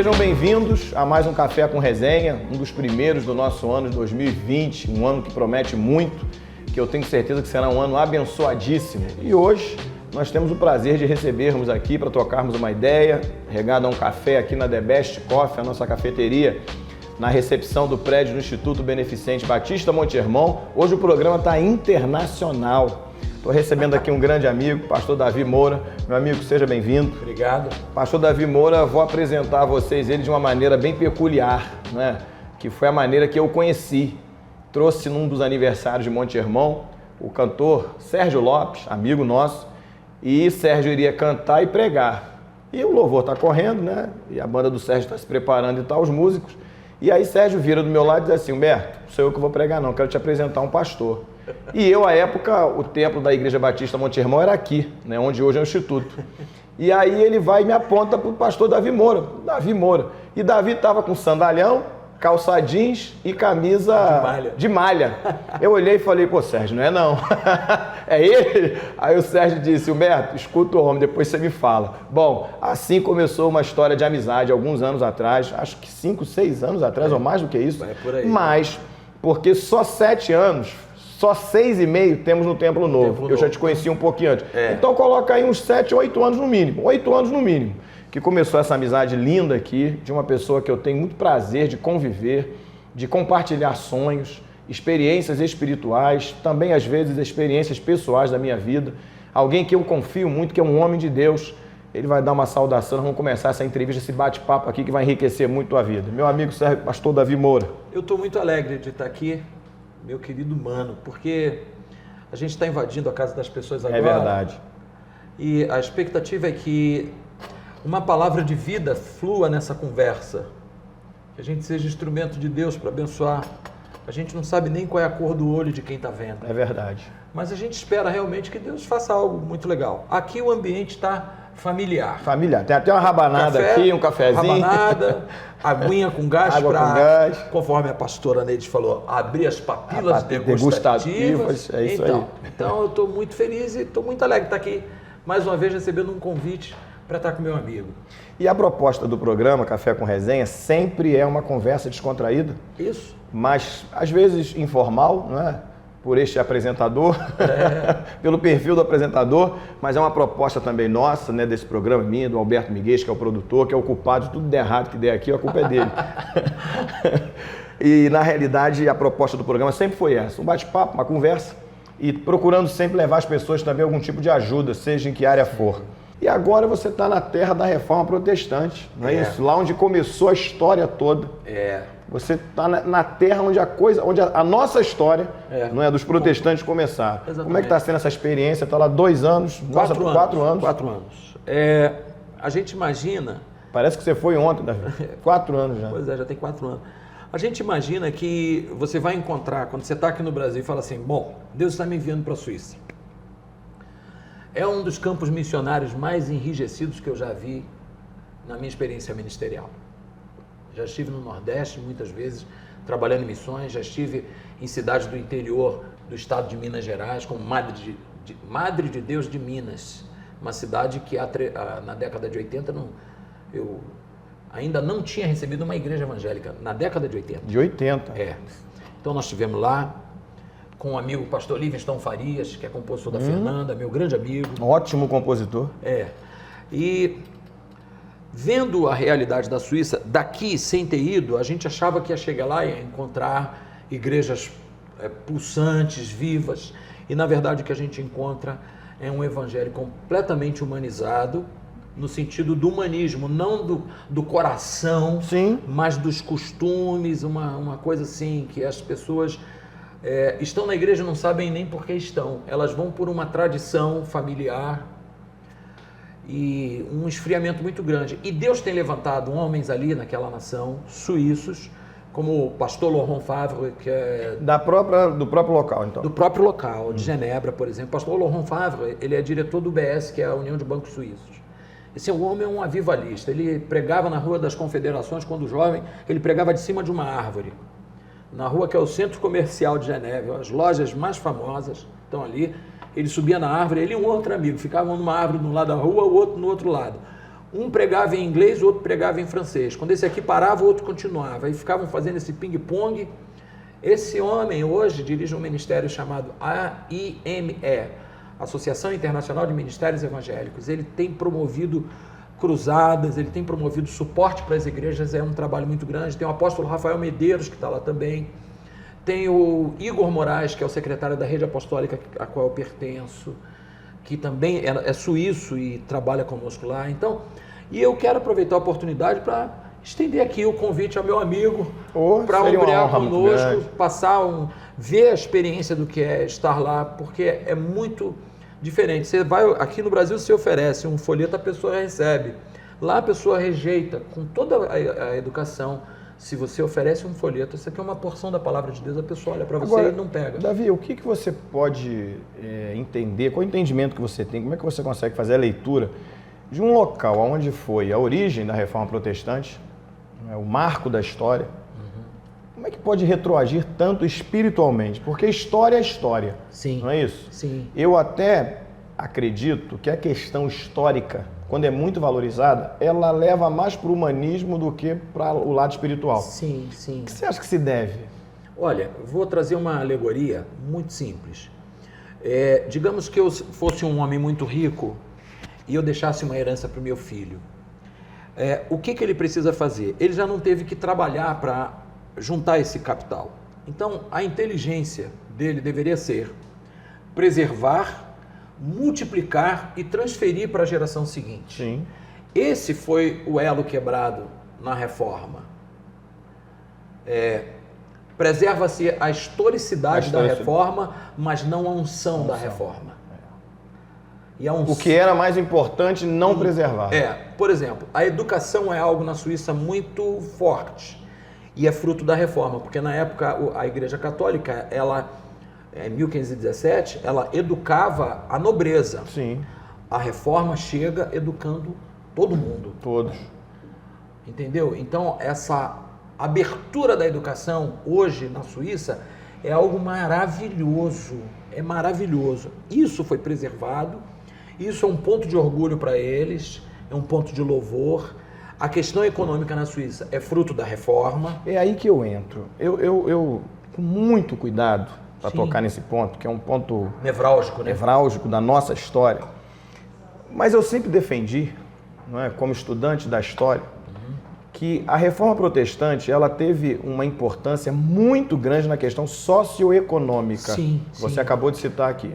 Sejam bem-vindos a mais um Café com Resenha, um dos primeiros do nosso ano de 2020, um ano que promete muito, que eu tenho certeza que será um ano abençoadíssimo. E hoje nós temos o prazer de recebermos aqui para trocarmos uma ideia, regado a um café aqui na The Best Coffee, a nossa cafeteria, na recepção do prédio do Instituto Beneficente Batista Monte Hermão. Hoje o programa está internacional. Estou recebendo aqui um grande amigo, pastor Davi Moura. Meu amigo, seja bem-vindo. Obrigado. Pastor Davi Moura, vou apresentar a vocês ele de uma maneira bem peculiar, né? Que foi a maneira que eu conheci. Trouxe num dos aniversários de Monte Hermão o cantor Sérgio Lopes, amigo nosso, e Sérgio iria cantar e pregar. E o louvor está correndo, né? E a banda do Sérgio está se preparando e tal, os músicos. E aí Sérgio vira do meu lado e diz assim: Humberto, não sou eu que vou pregar não, quero te apresentar um pastor. E eu, à época, o templo da Igreja Batista Monte Hermão era aqui, né, onde hoje é o Instituto. E aí ele vai e me aponta para o pastor Davi Moura. E Davi estava com sandalhão, calça jeans e camisa de malha. Eu olhei e falei: pô, Sérgio, não é não. É ele? Aí o Sérgio disse: Humberto, escuta o homem, depois você me fala. Bom, assim começou uma história de amizade, alguns anos atrás, acho que 5, 6 anos atrás, ou mais do que isso. É por aí. Mas, porque só 7 anos... Só 6,5 temos no Templo Novo. Eu já te conheci um pouquinho antes. Então coloca aí uns 7, 8 anos no mínimo. 8 anos no mínimo. Que começou essa amizade linda aqui, de uma pessoa que eu tenho muito prazer de conviver, de compartilhar sonhos, experiências espirituais, também às vezes experiências pessoais da minha vida. Alguém que eu confio muito, que é um homem de Deus. Ele vai dar uma saudação, nós vamos começar essa entrevista, esse bate-papo aqui que vai enriquecer muito a vida. Meu amigo Sérgio, pastor Davi Moura. Eu estou muito alegre de estar aqui, meu querido mano, porque a gente está invadindo a casa das pessoas agora. É verdade. E a expectativa é que uma palavra de vida flua nessa conversa, que a gente seja instrumento de Deus para abençoar. A gente não sabe nem qual é a cor do olho de quem está vendo. É verdade. Mas a gente espera realmente que Deus faça algo muito legal. Aqui o ambiente está familiar. Familiar. Tem até uma rabanada aqui, um cafezinho. Rabanada, aguinha com gás para, conforme a pastora Neide falou, abrir as papilas degustativas. É isso aí. Então eu estou muito feliz e estou muito alegre de estar aqui, mais uma vez, recebendo um convite para estar com meu amigo. E a proposta do programa Café com Resenha sempre é uma conversa descontraída. Isso. Mas, às vezes, informal, não é? Por este apresentador, pelo perfil do apresentador, mas é uma proposta também nossa, né, desse programa, minha, do Alberto Miguel, que é o produtor, que é o culpado de tudo de errado que der aqui, a culpa é dele. E, na realidade, a proposta do programa sempre foi essa, um bate-papo, uma conversa, e procurando sempre levar as pessoas também a algum tipo de ajuda, seja em que área for. E agora você está na terra da Reforma Protestante, não é isso? Lá onde começou a história toda. Você está na terra onde a nossa história, não é, dos protestantes começaram. Exatamente. Como é que está sendo essa experiência? Está lá 2 anos, 4 anos. 4 anos. A gente imagina... Parece que você foi ontem, Davi. 4 anos já. Pois é, já tem 4 anos. A gente imagina que você vai encontrar, quando você está aqui no Brasil e fala assim, bom, Deus está me enviando para a Suíça. É um dos campos missionários mais enrijecidos que eu já vi na minha experiência ministerial. Já estive no Nordeste muitas vezes, trabalhando em missões, já estive em cidades do interior do estado de Minas Gerais, como Madre de Deus de Minas, uma cidade que na década de 80 eu ainda não tinha recebido uma igreja evangélica, na década de 80. De 80? Então nós estivemos lá com o amigo pastor Livingstone Farias, que é compositor da Fernanda, meu grande amigo. Ótimo compositor. E vendo a realidade da Suíça, daqui, sem ter ido, a gente achava que ia chegar lá e ia encontrar igrejas pulsantes, vivas. E, na verdade, o que a gente encontra é um evangelho completamente humanizado, no sentido do humanismo, não do coração, sim, mas dos costumes, uma coisa assim, que as pessoas estão na igreja e não sabem nem por que estão. Elas vão por uma tradição familiar, e um esfriamento muito grande. E Deus tem levantado homens ali naquela nação, suíços, como o pastor Laurent Favre, que é... do próprio local, então. Do próprio local, de Genebra, por exemplo. O pastor Laurent Favre, ele é diretor do UBS, que é a União de Bancos Suíços. Esse homem é um avivalista. Ele pregava na Rua das Confederações, quando jovem, ele pregava de cima de uma árvore. Na rua que é o Centro Comercial de Genebra, as lojas mais famosas estão ali. Ele subia na árvore, ele e um outro amigo, ficavam numa árvore de um lado da rua, o outro no outro lado. Um pregava em inglês, o outro pregava em francês. Quando esse aqui parava, o outro continuava. Aí ficavam fazendo esse ping-pong. Esse homem hoje dirige um ministério chamado AIME, Associação Internacional de Ministérios Evangélicos. Ele tem promovido cruzadas, ele tem promovido suporte para as igrejas, é um trabalho muito grande. Tem o apóstolo Rafael Medeiros, que está lá também. Tem o Igor Moraes, que é o secretário da rede apostólica a qual eu pertenço, que também é suíço e trabalha conosco lá. Então, e eu quero aproveitar a oportunidade para estender aqui o convite ao meu amigo para ombrear conosco, ver a experiência do que é estar lá, porque é muito diferente. Você vai aqui no Brasil, se oferece um folheto, a pessoa recebe. Lá a pessoa rejeita com toda a educação. Se você oferece um folheto, isso aqui é uma porção da palavra de Deus, a pessoa olha para você e não pega. Davi, o que você pode entender, qual é o entendimento que você tem, como é que você consegue fazer a leitura de um local onde foi a origem da Reforma Protestante, o marco da história, como é que pode retroagir tanto espiritualmente? Porque história é história, sim, não é isso? Sim. Eu até acredito que a questão histórica, quando é muito valorizada, ela leva mais para o humanismo do que para o lado espiritual. Sim, sim. O que você acha que se deve? Olha, vou trazer uma alegoria muito simples. Digamos que eu fosse um homem muito rico e eu deixasse uma herança para o meu filho. O que ele precisa fazer? Ele já não teve que trabalhar para juntar esse capital. Então, a inteligência dele deveria ser preservar, multiplicar e transferir para a geração seguinte. Sim. Esse foi o elo quebrado na reforma. Preserva-se a historicidade da reforma, mas não a unção da reforma. E a unção... O que era mais importante não preservar. Por exemplo, a educação é algo na Suíça muito forte e é fruto da reforma, porque na época a Igreja Católica, em 1517, ela educava a nobreza. Sim. A reforma chega educando todo mundo. Todos. Entendeu? Então, essa abertura da educação hoje na Suíça é algo maravilhoso. É maravilhoso. Isso foi preservado, isso é um ponto de orgulho para eles, é um ponto de louvor. A questão econômica na Suíça é fruto da reforma. É aí que eu entro. Eu com muito cuidado, para tocar nesse ponto, que é um ponto nevrálgico, né? Nevrálgico da nossa história. Mas eu sempre defendi, não é, como estudante da história, que a Reforma Protestante ela teve uma importância muito grande na questão socioeconômica. Sim, Você acabou de citar aqui.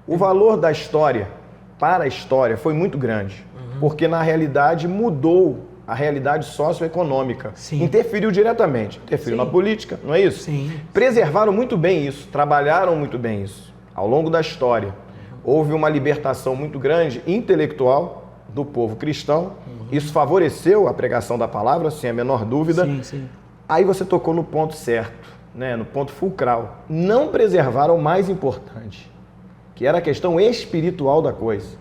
O valor da história para a história foi muito grande, porque na realidade mudou a realidade socioeconômica. Sim. Interferiu diretamente, interferiu na política, não é isso? Sim. Preservaram muito bem isso, trabalharam muito bem isso. Ao longo da história, houve uma libertação muito grande, intelectual, do povo cristão. Isso favoreceu a pregação da palavra, sem a menor dúvida. Sim, sim. Aí você tocou no ponto certo, né? No ponto fulcral. Não preservaram o mais importante, que era a questão espiritual da coisa,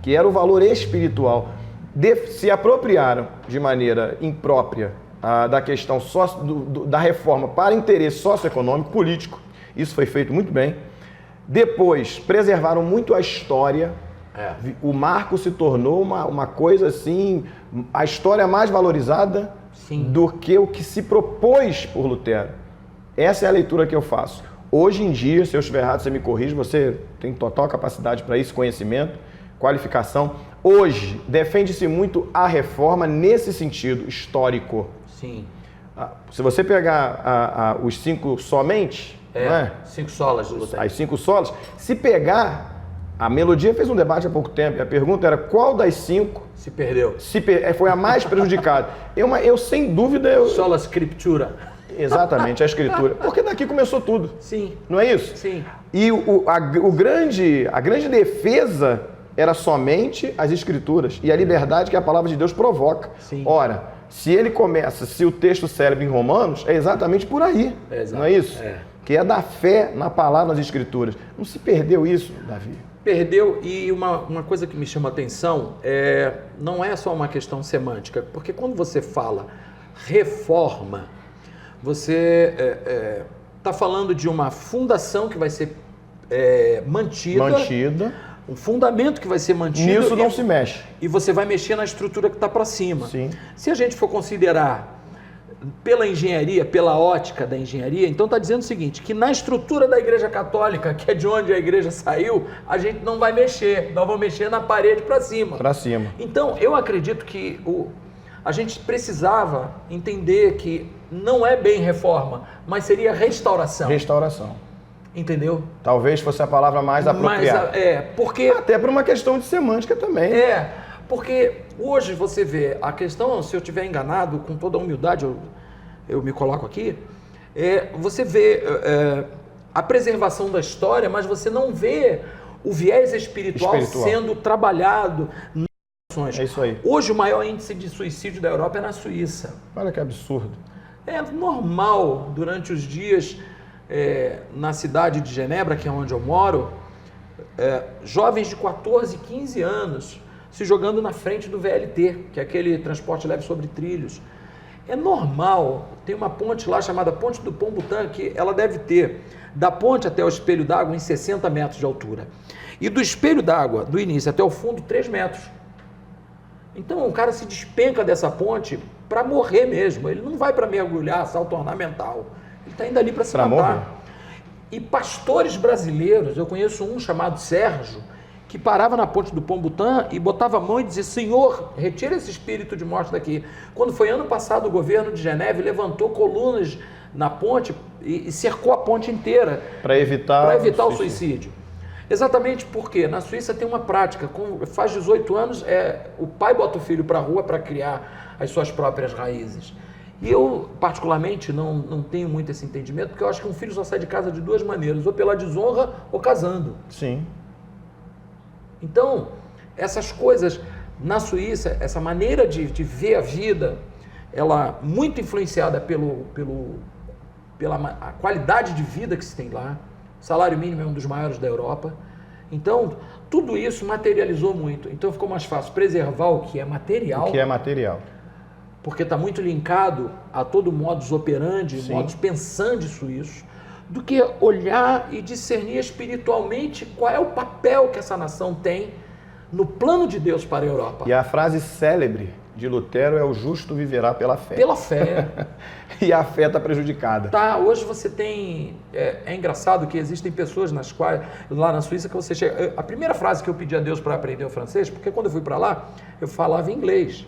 que era o valor espiritual. Se apropriaram de maneira imprópria da questão da reforma para interesse socioeconômico, político. Isso foi feito muito bem. Depois, preservaram muito a história. O marco se tornou uma coisa assim, a história mais valorizada do que o que se propôs por Lutero. Essa é a leitura que eu faço. Hoje em dia, se eu estiver errado, você me corrige, você tem total capacidade para isso, conhecimento, qualificação. Hoje, defende-se muito a reforma nesse sentido histórico. Sim. Se você pegar os 5 somente... não é? 5 solas do Lutero. As 5 solas, se pegar... A Melodia fez um debate há pouco tempo e a pergunta era qual das 5 se perdeu. Foi a mais prejudicada. Eu sem dúvida... Sola Scriptura. Exatamente, a escritura. Porque daqui começou tudo. Sim. Não é isso? Sim. E a grande defesa era somente as escrituras e a liberdade que a palavra de Deus provoca. Sim. Ora, se o texto célebre em Romanos, é exatamente por aí. Exato. Não é isso? Que é da fé na palavra, nas escrituras. Não se perdeu isso, Davi? Perdeu, e uma coisa que me chama a atenção não é só uma questão semântica, porque quando você fala reforma, você está falando de uma fundação que vai ser mantida, um fundamento que vai ser mantido. Nisso não se mexe. E você vai mexer na estrutura que está para cima. Sim. Se a gente for considerar pela engenharia, pela ótica da engenharia, então está dizendo o seguinte, que na estrutura da Igreja Católica, que é de onde a igreja saiu, a gente não vai mexer, nós vamos mexer na parede para cima. Para cima. Então, eu acredito que a gente precisava entender que não é bem reforma, mas seria restauração. Restauração. Entendeu? Talvez fosse a palavra mais apropriada. Porque... Até por uma questão de semântica também. Porque hoje você vê a questão, se eu estiver enganado, com toda a humildade eu me coloco aqui, você vê a preservação da história, mas você não vê o viés espiritual. Sendo trabalhado nas nações. É isso aí. Hoje o maior índice de suicídio da Europa é na Suíça. Olha que absurdo. É normal, durante os dias na cidade de Genebra, que é onde eu moro, jovens de 14, 15 anos se jogando na frente do VLT, que é aquele transporte leve sobre trilhos. É normal, tem uma ponte lá chamada Ponte do Pombutã, que ela deve ter da ponte até o espelho d'água em 60 metros de altura. E do espelho d'água, do início até o fundo, 3 metros. Então o cara se despenca dessa ponte para morrer mesmo. Ele não vai para mergulhar, salto ornamental. Ele está indo ali para se matar. Morrer. E pastores brasileiros, eu conheço um chamado Sérgio, que parava na ponte do Pombutã e botava a mão e dizia: Senhor, retira esse espírito de morte daqui. Quando foi ano passado, o governo de Geneve levantou colunas na ponte e cercou a ponte inteira para evitar o suicídio. Exatamente porque na Suíça tem uma prática, faz 18 anos, o pai bota o filho para a rua para criar as suas próprias raízes. E eu, particularmente, não tenho muito esse entendimento, porque eu acho que um filho só sai de casa de 2 maneiras, ou pela desonra ou casando. Sim. Então, essas coisas na Suíça, essa maneira de ver a vida, ela muito influenciada pela qualidade de vida que se tem lá. O salário mínimo é um dos maiores da Europa. Então, tudo isso materializou muito. Então, ficou mais fácil preservar o que é material. O que é material. Porque está muito linkado a todo modus operandi, modus pensandi suíço, do que olhar e discernir espiritualmente qual é o papel que essa nação tem no plano de Deus para a Europa. E a frase célebre de Lutero é: o justo viverá pela fé. Pela fé. E a fé está prejudicada. Hoje você tem... É engraçado que existem pessoas nas quais, lá na Suíça, que você chega... A primeira frase que eu pedi a Deus para aprender o francês, porque quando eu fui para lá, eu falava inglês.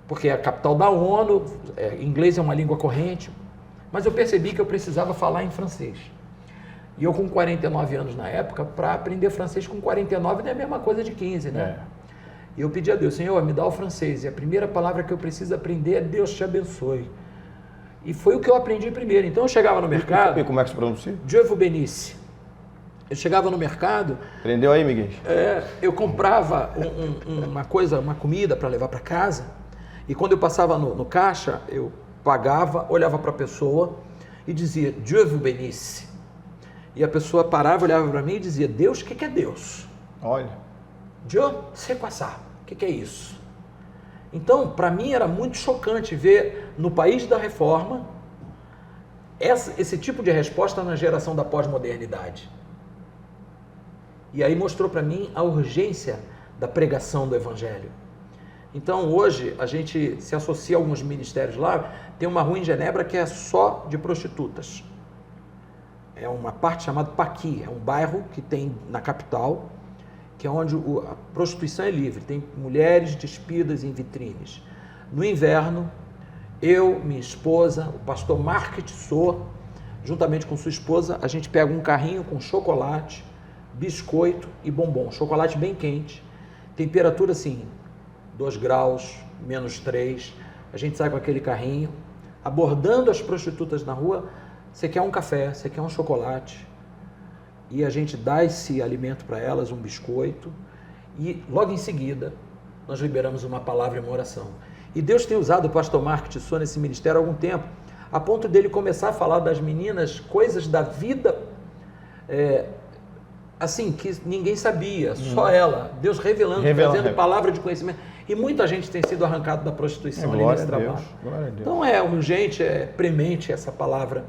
Porque é a capital da ONU, inglês é uma língua corrente, mas eu percebi que eu precisava falar em francês. E eu com 49 anos na época, para aprender francês com 49 não é a mesma coisa de 15, né? E eu pedi a Deus: Senhor, me dá o francês. E a primeira palavra que eu preciso aprender é Deus te abençoe. E foi o que eu aprendi primeiro. Então eu chegava no mercado... E como é que se pronuncia? Dieu vous bénisse. Eu chegava no mercado... Aprendeu aí, Miguel? Eu comprava uma comida para levar para casa. E quando eu passava no caixa, eu pagava, olhava para a pessoa e dizia: Dieu vous bénisse. E a pessoa parava, olhava para mim e dizia: Deus, o que é Deus? Olha. Dieu, c'est quoi ça? O que é isso? Então, para mim era muito chocante ver no país da reforma esse tipo de resposta na geração da pós-modernidade. E aí mostrou para mim a urgência da pregação do evangelho. Então hoje a gente se associa a alguns ministérios lá, tem uma rua em Genebra que é só de prostitutas. É uma parte chamada Paqui, é um bairro que tem na capital, que é onde a prostituição é livre, tem mulheres despidas em vitrines. No inverno, eu, minha esposa, o pastor Marc Tissot, juntamente com sua esposa, a gente pega um carrinho com chocolate, biscoito e bombom, chocolate bem quente, temperatura assim, 2 graus, -3, a gente sai com aquele carrinho, abordando as prostitutas na rua: você quer um café, você quer um chocolate, e a gente dá esse alimento para elas, um biscoito, e logo em seguida nós liberamos uma palavra e uma oração. E Deus tem usado o pastor Marc Tissot nesse ministério há algum tempo, a ponto dele começar a falar das meninas coisas da vida, assim, que ninguém sabia, só ela, Deus revelando, trazendo palavra de conhecimento. E muita gente tem sido arrancada da prostituição ali nesse trabalho. Então é urgente, é premente essa palavra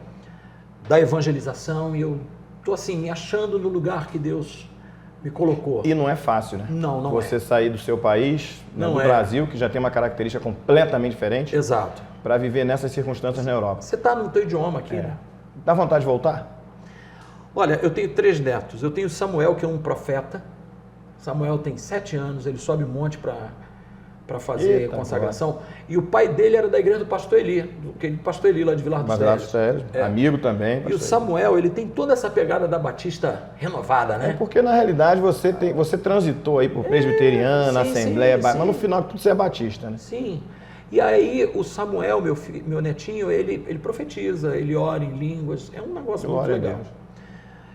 da evangelização, e eu estou assim, me achando no lugar que Deus me colocou. E não é fácil, né? Não Você sair do seu país, né, do é. Brasil, que já tem uma característica completamente diferente, Exato. para viver nessas circunstâncias na Europa. Você está no teu idioma aqui, né? Dá vontade de voltar? Olha, eu tenho 3 netos. Eu tenho Samuel, que é um profeta. Samuel tem 7 anos, ele sobe monte para fazer consagração. E o pai dele era da igreja do pastor Eli, aquele pastor Eli lá de Vilar dos Sérgio. Amigo também. E o Samuel, ele tem toda essa pegada da Batista renovada, né? Porque na realidade você transitou aí por presbiteriana, Assembleia, mas no final tudo você é batista, né? Sim. E aí o Samuel, meu netinho, ele profetiza, ele ora em línguas, é um negócio muito legal.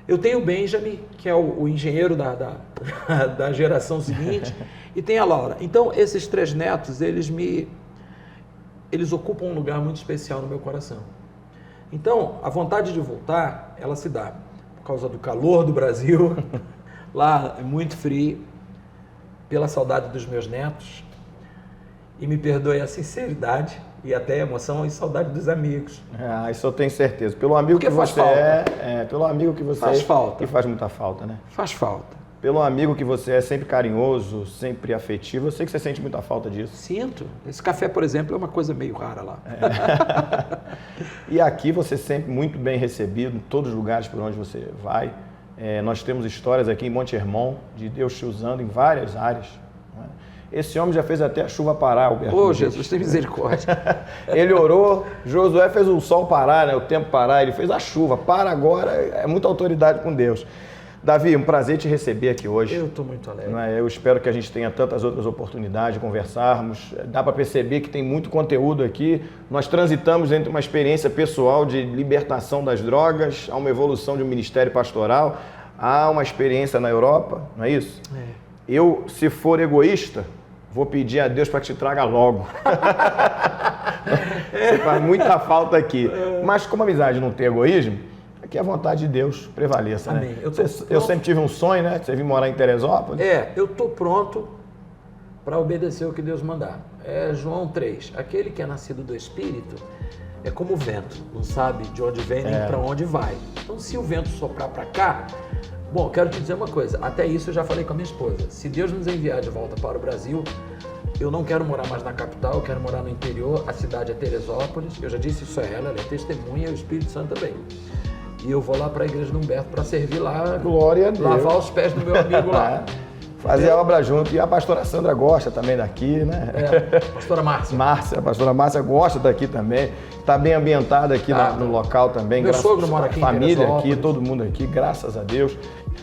Eu tenho o Benjamin, que é o engenheiro da geração seguinte, e tem a Laura. Então, esses 3 netos, eles ocupam um lugar muito especial no meu coração. Então, a vontade de voltar, ela se dá por causa do calor do Brasil, lá é muito frio, pela saudade dos meus netos, e me perdoe a sinceridade e até a emoção e saudade dos amigos. Isso eu tenho certeza. Pelo amigo que você pelo amigo que você faz falta. E faz muita falta, né? Faz falta. Pelo amigo que você é sempre carinhoso, sempre afetivo, eu sei que você sente muita falta disso. Sinto. Esse café, por exemplo, é uma coisa meio rara lá. E aqui você é sempre muito bem recebido em todos os lugares por onde você vai. Nós temos histórias aqui em Monte Hermon de Deus te usando em várias áreas. Esse homem já fez até a chuva parar, Alberto. Ô, Jesus, tem misericórdia. Ele orou, Josué fez o sol parar, né, o tempo parar, ele fez a chuva. Para agora, é muita autoridade com Deus. Davi, um prazer te receber aqui hoje. Eu estou muito alegre. Eu espero que a gente tenha tantas outras oportunidades de conversarmos. Dá para perceber que tem muito conteúdo aqui. Nós transitamos entre uma experiência pessoal de libertação das drogas, a uma evolução de um ministério pastoral, a uma experiência na Europa, não é isso? Eu, se for egoísta, vou pedir a Deus para que te traga logo. Você faz muita falta aqui. Mas como a amizade não tem egoísmo, que a vontade de Deus prevaleça, Amém. né? Eu sempre tive um sonho, né? Você vir morar em Teresópolis. Eu estou pronto para obedecer o que Deus mandar. João 3. Aquele que é nascido do Espírito é como o vento, não sabe de onde vem nem para onde vai. Então, se o vento soprar para cá, bom, quero te dizer uma coisa, até isso eu já falei com a minha esposa. Se Deus nos enviar de volta para o Brasil, eu não quero morar mais na capital, eu quero morar no interior, a cidade é Teresópolis, eu já disse isso a ela é testemunha, e o Espírito Santo também. E eu vou lá para a igreja de Humberto para servir lá, glória a Deus, lavar os pés do meu amigo lá. Fazer a obra junto. E a pastora Sandra gosta também daqui, né? Pastora Márcia. A pastora Márcia gosta daqui também. Está bem ambientada aqui no local também. Meu sogro mora aqui, família aqui, todo mundo aqui, graças a Deus.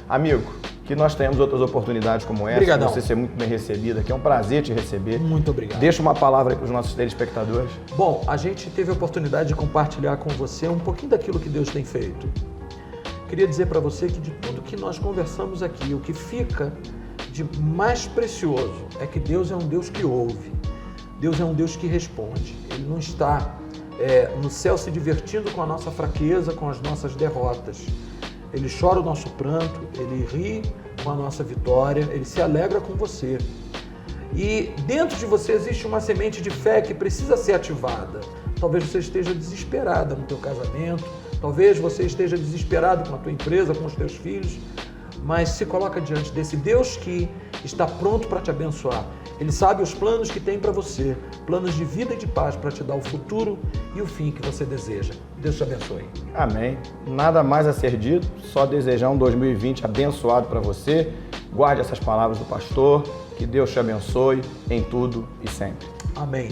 Amigo, que nós tenhamos outras oportunidades como essa. Obrigadão. Você ser muito bem recebido aqui. É um prazer te receber. Muito obrigado. Deixa uma palavra aí para os nossos telespectadores. Bom, a gente teve a oportunidade de compartilhar com você um pouquinho daquilo que Deus tem feito. Queria dizer para você que de tudo que nós conversamos aqui, o que fica de mais precioso é que Deus é um Deus que ouve. Deus é um Deus que responde. Ele não está no céu se divertindo com a nossa fraqueza, com as nossas derrotas. Ele chora o nosso pranto, ele ri com a nossa vitória, ele se alegra com você. E dentro de você existe uma semente de fé que precisa ser ativada. Talvez você esteja desesperada no teu casamento, talvez você esteja desesperado com a tua empresa, com os teus filhos, mas se coloca diante desse Deus que está pronto para te abençoar. Ele sabe os planos que tem para você, planos de vida e de paz para te dar o futuro e o fim que você deseja. Deus te abençoe. Amém. Nada mais a ser dito, só desejar um 2020 abençoado para você. Guarde essas palavras do pastor, que Deus te abençoe em tudo e sempre. Amém.